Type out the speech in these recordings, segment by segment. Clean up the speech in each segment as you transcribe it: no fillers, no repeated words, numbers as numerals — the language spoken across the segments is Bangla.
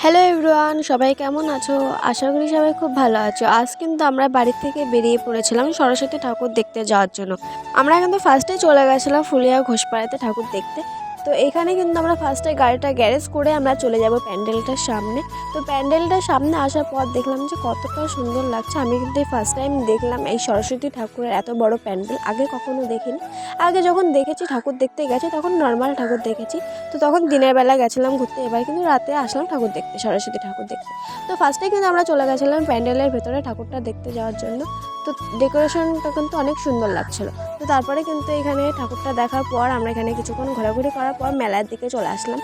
হ্যালো এভরিওয়ান, সবাই কেমন আছো? আশা করি সবাই খুব ভালো আছো। আজ কিন্তু আমরা বাড়ি থেকে বেরিয়ে পড়েছিলাম সরস্বতী ঠাকুর দেখতে যাওয়ার জন্য। আমরা কিন্তু ফার্স্টে চলে গেছিলাম ফুলিয়া ঘোষপাড়াতে ঠাকুর দেখতে। তো এখানে কিন্তু আমরা ফার্স্টে গাড়িটা গ্যারেজ করে আমরা চলে যাব প্যান্ডেলটার সামনে। তো প্যান্ডেলটার সামনে আসার পর দেখলাম যে কতটা সুন্দর লাগছে। আমি কিন্তু এই ফার্স্ট টাইম দেখলাম এই সরস্বতী ঠাকুরের এত বড় প্যান্ডেল, আগে কখনো দেখিনি। আগে যখন দেখেছি ঠাকুর দেখতে গেছি তখন নর্মাল ঠাকুর দেখেছি। তো তখন দিনের বেলা গেছিলাম ঘুরতে, এবার কিন্তু রাতে আসলাম ঠাকুর দেখতে, সরস্বতী ঠাকুর দেখতে। তো ফার্স্টে কিন্তু আমরা চলে গেছিলাম প্যান্ডেলের ভেতরে ঠাকুরটা দেখতে যাওয়ার জন্য। তো ডেকোরেশনটা কিন্তু অনেক সুন্দর লাগছিলো। তো তারপরে কিন্তু এখানে ঠাকুরটা দেখার পর আমরা এখানে কিছুক্ষণ ঘোরাঘুরি করার পর মেলার দিকে চলে আসলাম।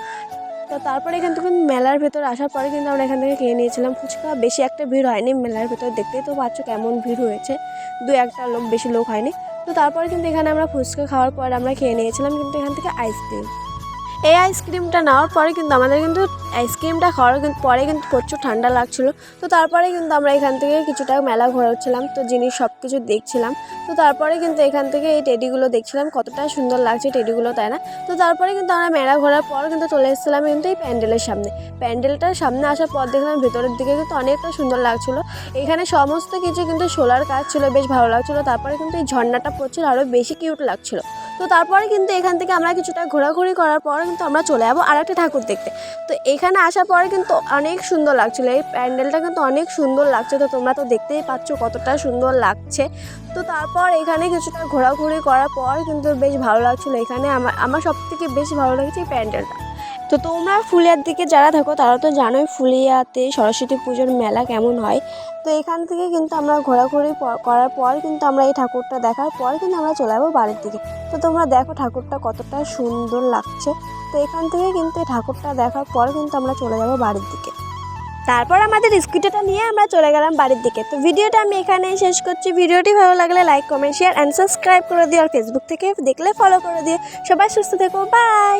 তো তারপরে এখান থেকে মেলার ভেতর আসার পরে কিন্তু আমরা এখান থেকে খেয়ে নিয়েছিলাম ফুচকা। বেশি একটা ভিড় হয়নি মেলার ভেতর, দেখতেই তো পাচ্ছ কেমন ভিড় হয়েছে, দু একটা লোক, বেশি লোক হয়নি। তো তারপরে কিন্তু এখানে আমরা ফুচকা খাওয়ার পর আমরা খেয়ে নিয়েছিলাম কিন্তু এখান থেকে আইসক্রিম। এই আইসক্রিমটা নেওয়ার পরে কিন্তু আমাদের কিন্তু আইসক্রিমটা খাওয়ার পরে কিন্তু প্রচুর ঠান্ডা লাগছিলো। তো তারপরে কিন্তু আমরা এখান থেকে কিছুটা মেলা ঘোরাচ্ছিলাম, তো জিনিস সব কিছু দেখছিলাম। তো তারপরে কিন্তু এখান থেকে এই টেডিগুলো দেখছিলাম, কতটা সুন্দর লাগছে টেডিগুলো, তাই না? তো তারপরে কিন্তু আমরা মেলা ঘোরার পর কিন্তু চলে এসেছিলাম কিন্তু এই প্যান্ডেলের সামনে। প্যান্ডেলটার সামনে আসার পর দেখলাম ভেতরের দিকে কিন্তু অনেকটা সুন্দর লাগছিলো। এখানে সমস্ত কিছু কিন্তু সোলার কাজ ছিল, বেশ ভালো লাগছিলো। তারপরে কিন্তু এই ঝর্ণাটা পড়ছিল, আরও বেশি কিউট লাগছিলো। তো তারপরে কিন্তু এখান থেকে আমরা কিছুটা ঘোরাঘুরি করার পর কিন্তু আমরা চলে যাবো আরেকটা ঠাকুর দেখতে। তো এখানে আসার পরে কিন্তু অনেক সুন্দর লাগছিলো, এই প্যান্ডেলটা কিন্তু অনেক সুন্দর লাগছে। তো তোমরা তো দেখতেই পাচ্ছ কতটা সুন্দর লাগছে। তো তারপর এখানে কিছুটা ঘোরাঘুরি করার পর কিন্তু বেশ ভালো লাগছিলো। এখানে আমার সবথেকে বেশি ভালো লেগেছে এই প্যান্ডেলটা। তো তোমরা ফুলিয়ার দিকে যারা থাকো তারা তো জানোই ফুলিয়াতে সরস্বতী পুজোর মেলা কেমন হয়। তো এখান থেকে কিন্তু আমরা ঘোরাঘুরি করার পর কিন্তু আমরা এই ঠাকুরটা দেখার পর কিন্তু আমরা চলে যাবো বাড়ির দিকে। তো তোমরা দেখো ঠাকুরটা কতটা সুন্দর লাগছে। তো এখান থেকে কিন্তু এই ঠাকুরটা দেখার পর কিন্তু আমরা চলে যাবো বাড়ির দিকে। তারপর আমাদের স্কুটিটা নিয়ে আমরা চলে গেলাম বাড়ির দিকে। তো ভিডিওটা আমি এখানেই শেষ করছি। ভিডিওটি ভালো লাগলে like, comment, share and subscribe করে দিও। আর ফেসবুক থেকে দেখলে ফলো করে দিও। সবাই সুস্থ থেকো, বাই।